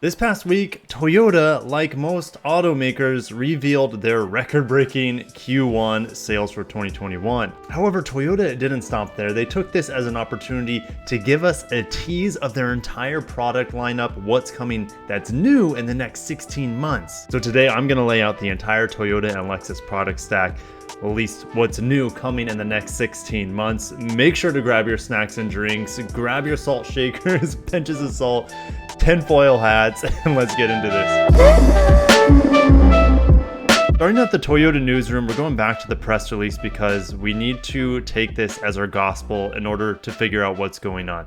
This past week, Toyota, like most automakers, revealed their record-breaking Q1 sales for 2021. However, Toyota didn't stop there. They took this as an opportunity to give us a tease of their entire product lineup, what's coming that's new in the next 16 months. So today I'm going to lay out the entire Toyota and Lexus product stack, at least what's new coming in the next 16 months. Make sure to grab your snacks and drinks, grab your salt shakers, pinches of salt, tinfoil hats, and let's get into this. Starting at the Toyota newsroom, we're going back to the press release because we need to take this as our gospel in order to figure out what's going on.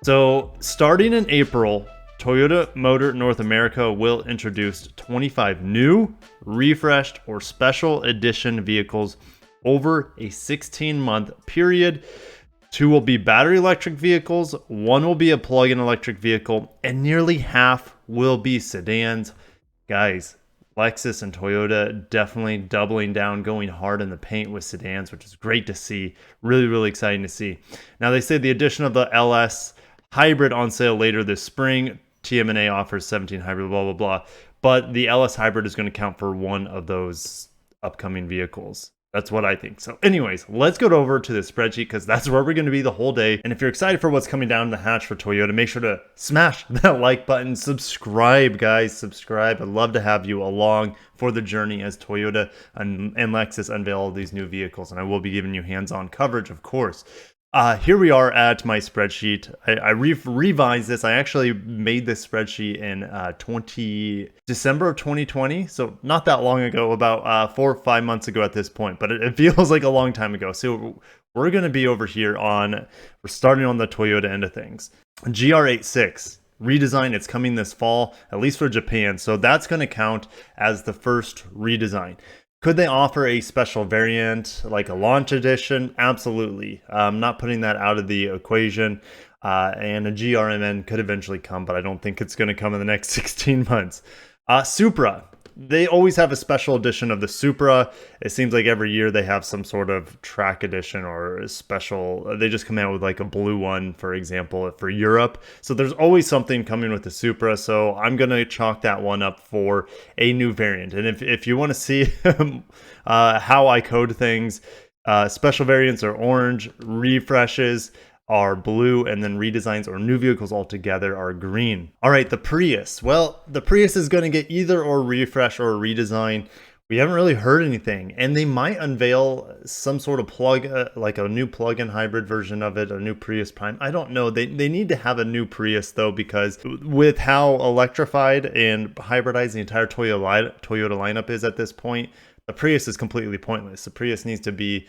So starting in April, Toyota Motor North America will introduce 25 new, refreshed, or special edition vehicles over a 16-month period. 2 will be battery electric vehicles, 1 will be a plug-in electric vehicle, and nearly half will be sedans. Guys, Lexus and Toyota definitely doubling down, going hard in the paint with sedans, which is great to see. Really, really exciting to see. Now, they say the addition of the LS Hybrid on sale later this spring. TMNA offers 17 hybrid, blah, blah, blah. But the LS Hybrid is going to count for one of those upcoming vehicles. That's what I think. So anyways, let's go over to the spreadsheet because that's where we're going to be the whole day. And if you're excited for what's coming down the hatch for Toyota, make sure to smash that like button. Subscribe, guys. Subscribe. I'd love to have you along for the journey as Toyota and Lexus unveil all these new vehicles. And I will be giving you hands-on coverage, of course. Here we are at my spreadsheet. I revised this. I actually made this spreadsheet in December of 2020. So not that long ago, about 4 or 5 months ago at this point, but it feels like a long time ago. So we're going to be over here we're starting on the Toyota end of things. GR86 redesign, it's coming this fall, at least for Japan. So that's going to count as the first redesign. Could they offer a special variant like a launch edition? Absolutely. I'm not putting that out of the equation. And a GRMN could eventually come, but I don't think it's going to come in the next 16 months. Supra. They always have a special edition of the Supra. It seems like every year they have some sort of track edition or a special. They just come out with like a blue one, for example, for Europe. So there's always something coming with the Supra. So I'm going to chalk that one up for a new variant. And if you want to see how I code things, special variants are orange, refreshes are blue, and then redesigns or new vehicles altogether are green. All right, the Prius. Well, the Prius is going to get either or refresh or redesign. We haven't really heard anything, and they might unveil some sort of like a new plug-in hybrid version of it, a new Prius Prime. I don't know. They need to have a new Prius though, because with how electrified and hybridized the entire Toyota lineup is at this point, the Prius is completely pointless. The Prius needs to be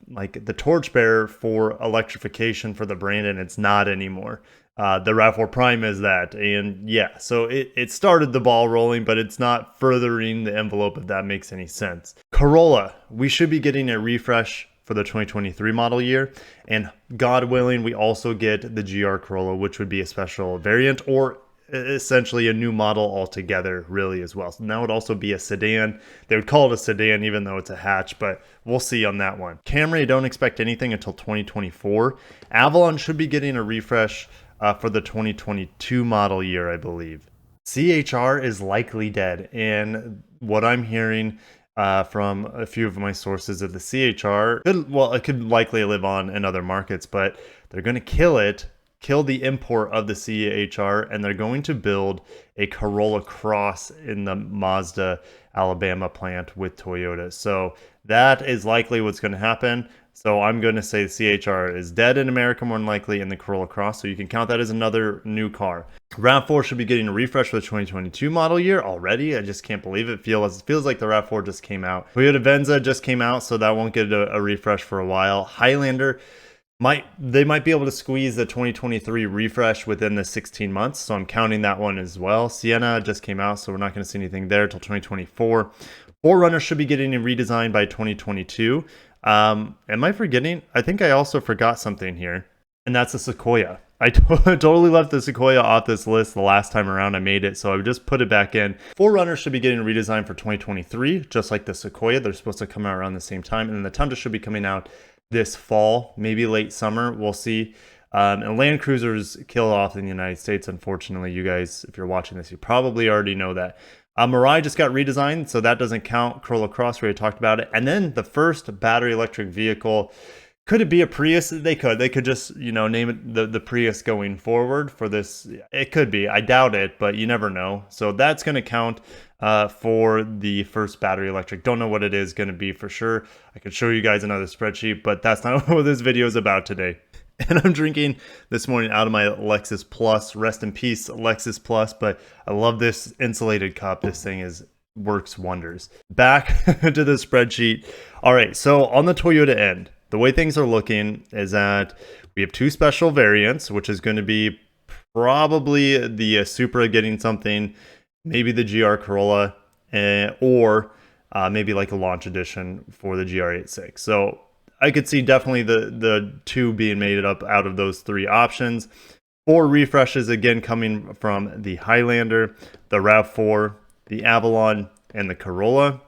like the torchbearer for electrification for the brand, and it's not anymore. The RAV4 Prime is that, and yeah, so it started the ball rolling, but it's not furthering the envelope, if that makes any sense. Corolla, we should be getting a refresh for the 2023 model year, and God willing, we also get the GR Corolla, which would be a special variant or essentially a new model altogether, really, as well. So that would also be a sedan. They would call it a sedan even though it's a hatch, but we'll see on that one. Camry, don't expect anything until 2024. Avalon should be getting a refresh for the 2022 model year, I believe. CHR is likely dead, and what I'm hearing from a few of my sources of the CHR, it could likely live on in other markets, but they're going to kill the import of the CHR, and they're going to build a Corolla Cross in the Mazda, Alabama plant with Toyota. So that is likely what's going to happen. So I'm going to say the CHR is dead in America, more than likely, in the Corolla Cross. So you can count that as another new car. RAV4 should be getting a refresh for the 2022 model year already. I just can't believe it. It feels like the RAV4 just came out. Toyota Venza just came out, so that won't get a refresh for a while. Highlander, they might be able to squeeze the 2023 refresh within the 16 months, so I'm counting that one as well. Sienna just came out, so we're not going to see anything there until 2024. 4Runner should be getting a redesign by 2022. Am I forgetting? I think I also forgot something here, and that's the Sequoia. I totally left the Sequoia off this list the last time around I made it, so I just put it back in. 4Runner should be getting a redesign for 2023, just like the Sequoia. They're supposed to come out around the same time, and then the Tundra should be coming out this fall, maybe late summer. We'll see. And Land Cruisers kill off in the United States, unfortunately. You guys, if you're watching this, you probably already know that. Mirai just got redesigned, so that doesn't count. Corolla Cross, we already talked about it. And then the first battery electric vehicle. Could it be a Prius? They could. They could just, name it the Prius going forward for this. It could be. I doubt it, but you never know. So that's going to count for the first battery electric. Don't know what it is going to be for sure. I could show you guys another spreadsheet, but that's not what this video is about today. And I'm drinking this morning out of my Lexus Plus. Rest in peace, Lexus Plus. But I love this insulated cup. This thing works wonders. Back to the spreadsheet. All right, so on the Toyota end, the way things are looking is that we have two special variants, which is going to be probably the Supra getting something, maybe the GR Corolla, or maybe like a launch edition for the GR86. So I could see definitely the two being made up out of those three options. 4 refreshes again coming from the Highlander, the RAV4, the Avalon, and the Corolla.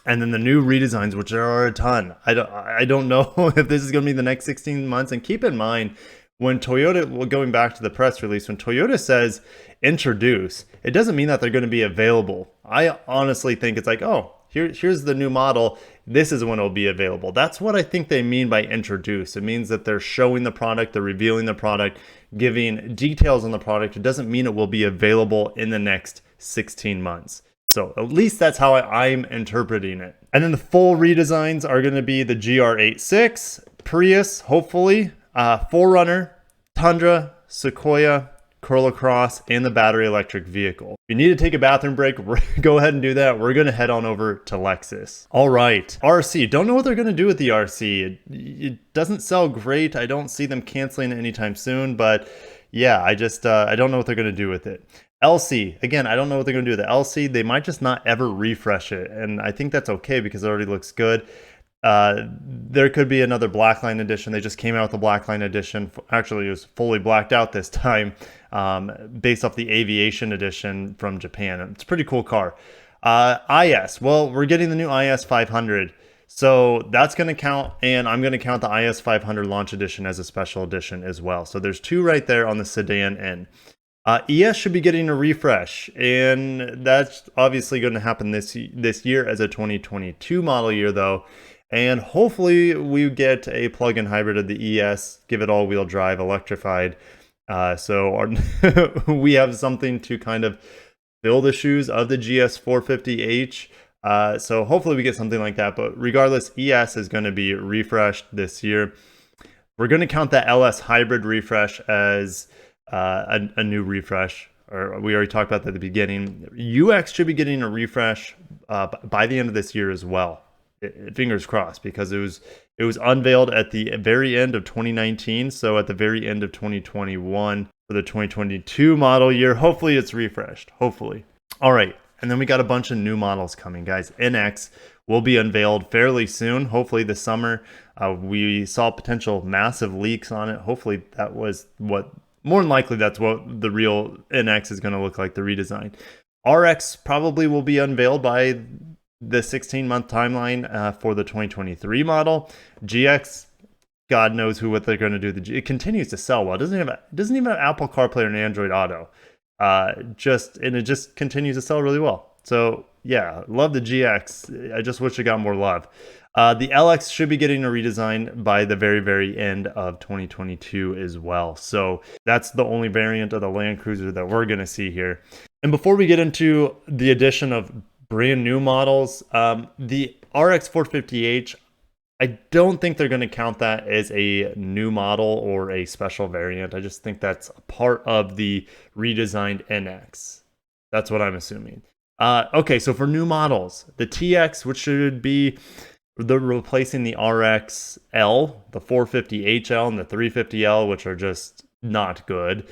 And then the new redesigns, which there are a ton. I don't know if this is going to be the next 16 months. And keep in mind, when Toyota, going back to the press release, when Toyota says introduce, it doesn't mean that they're going to be available. I honestly think it's like, oh, here's the new model. This is when it'll be available. That's what I think they mean by introduce. It means that they're showing the product, they're revealing the product, giving details on the product. It doesn't mean it will be available in the next 16 months. So at least that's how I'm interpreting it. And then the full redesigns are going to be the GR86, Prius, hopefully, 4Runner, Tundra, Sequoia, Corolla Cross, and the battery electric vehicle. If you need to take a bathroom break, go ahead and do that. We're going to head on over to Lexus. All right, RC. Don't know what they're going to do with the RC. It doesn't sell great. I don't see them canceling it anytime soon, but yeah, I don't know what they're going to do with it. LC, again, I don't know what they're going to do with the LC. They might just not ever refresh it, and I think that's okay because it already looks good. There could be another Blackline edition. They just came out with the Blackline edition. Actually, it was fully blacked out this time, based off the Aviation edition from Japan. It's a pretty cool car. IS, well, we're getting the new IS 500. So that's going to count, and I'm going to count the IS 500 launch edition as a special edition as well. So there's 2 right there on the sedan end. ES should be getting a refresh, and that's obviously going to happen this year as a 2022 model year, though. And hopefully we get a plug-in hybrid of the ES, give it all-wheel drive, electrified. We have something to kind of fill the shoes of the GS 450H. So hopefully we get something like that. But regardless, ES is going to be refreshed this year. We're going to count that LS hybrid refresh as a new refresh. Or we already talked about that at the beginning. UX should be getting a refresh by the end of this year as well. Fingers crossed, because it was unveiled at the very end of 2019, so at the very end of 2021 for the 2022 model year. Hopefully it's refreshed. Hopefully. All right, and then we got a bunch of new models coming, guys. NX will be unveiled fairly soon, hopefully this summer. We saw potential massive leaks on it. Hopefully that was what, more than likely that's what the real NX is going to look like, the redesign. RX probably will be unveiled by the 16-month timeline for the 2023 model. GX, God knows what they're going to do. It continues to sell well. It doesn't even have Apple CarPlay or an Android Auto. It just continues to sell really well. So yeah, love the GX. I just wish it got more love. The LX should be getting a redesign by the very, very end of 2022 as well. So that's the only variant of the Land Cruiser that we're going to see here. And before we get into the addition of brand new models, the RX 450H, I don't think they're going to count that as a new model or a special variant. I just think that's a part of the redesigned NX. That's what I'm assuming. Okay, so for new models, the TX, which should be replacing the RXL, the 450HL, and the 350L, which are just not good.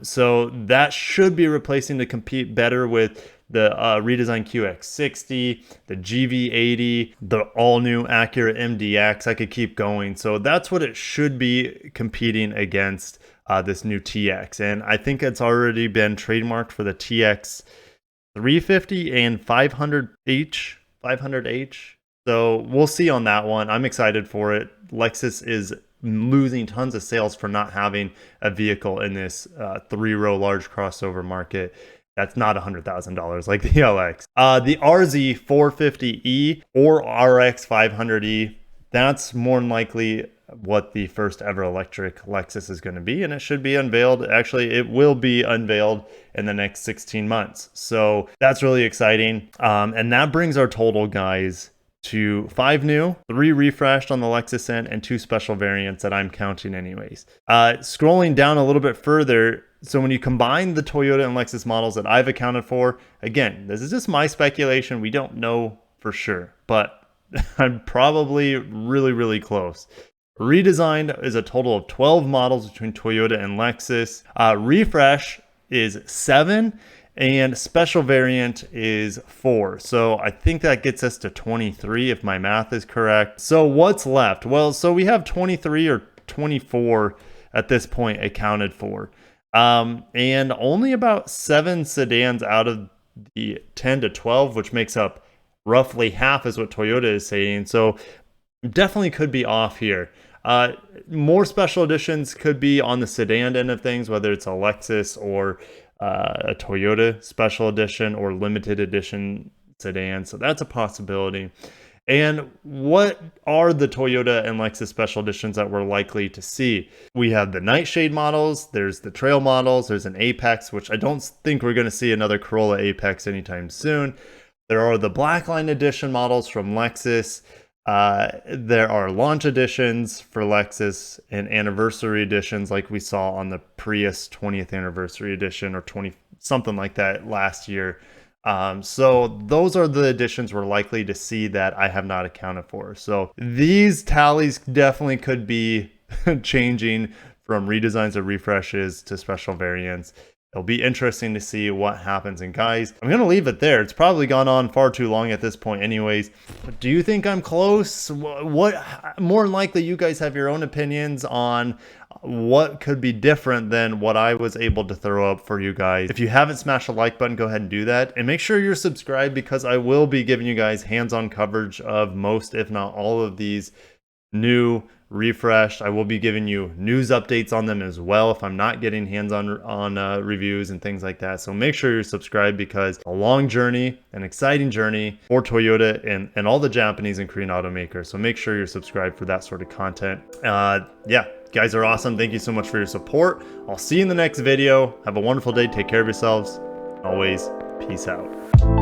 So that should be replacing to compete better with the redesigned QX60, the GV80, the all-new Acura MDX. I could keep going. So that's what it should be competing against this new TX. And I think it's already been trademarked for the TX 350 and 500H. So we'll see on that one. I'm excited for it. Lexus is losing tons of sales for not having a vehicle in this 3-row large crossover market that's not $100,000 like the LX. The RZ 450E or RX 500E, that's more than likely what the first ever electric Lexus is going to be, and it should be unveiled. Actually, it will be unveiled in the next 16 months. So that's really exciting. And that brings our total, guys, to 5 new, 3 refreshed on the Lexus end, and 2 special variants that I'm counting anyways. Scrolling down a little bit further, so when you combine the Toyota and Lexus models that I've accounted for, again, this is just my speculation. We don't know for sure, but I'm probably really, really close. Redesigned is a total of 12 models between Toyota and Lexus. Refresh is 7. And special variant is 4. So I think that gets us to 23 if my math is correct. So what's left? Well, so we have 23 or 24 at this point accounted for. And only about 7 sedans out of the 10 to 12, which makes up roughly half is what Toyota is saying. So definitely could be off here. More special editions could be on the sedan end of things, whether it's a Lexus or a Toyota special edition or limited edition sedan. So that's a possibility. And what are the Toyota and Lexus special editions that we're likely to see? We have the Nightshade models, there's the Trail models, there's an Apex, which I don't think we're going to see another Corolla Apex anytime soon. There are the Blackline edition models from Lexus. There are launch editions for Lexus and anniversary editions like we saw on the Prius 20th anniversary edition or 20 something like that last year. So those are the editions we're likely to see that I have not accounted for. So these tallies definitely could be changing from redesigns or refreshes to special variants. It'll be interesting to see what happens. And guys, I'm going to leave it there. It's probably gone on far too long at this point anyways. Do you think I'm close? What more than likely you guys have your own opinions on what could be different than what I was able to throw up for you guys. If you haven't smashed the like button, go ahead and do that. And make sure you're subscribed because I will be giving you guys hands-on coverage of most, if not all of these new refreshed. I will be giving you news updates on them as well if I'm not getting hands-on reviews and things like that. So make sure you're subscribed because a long journey, an exciting journey for Toyota and all the Japanese and Korean automakers. So make sure you're subscribed for that sort of content. Yeah, guys are awesome. Thank you so much for your support. I'll see you in the next video. Have a wonderful day. Take care of yourselves. Always, peace out.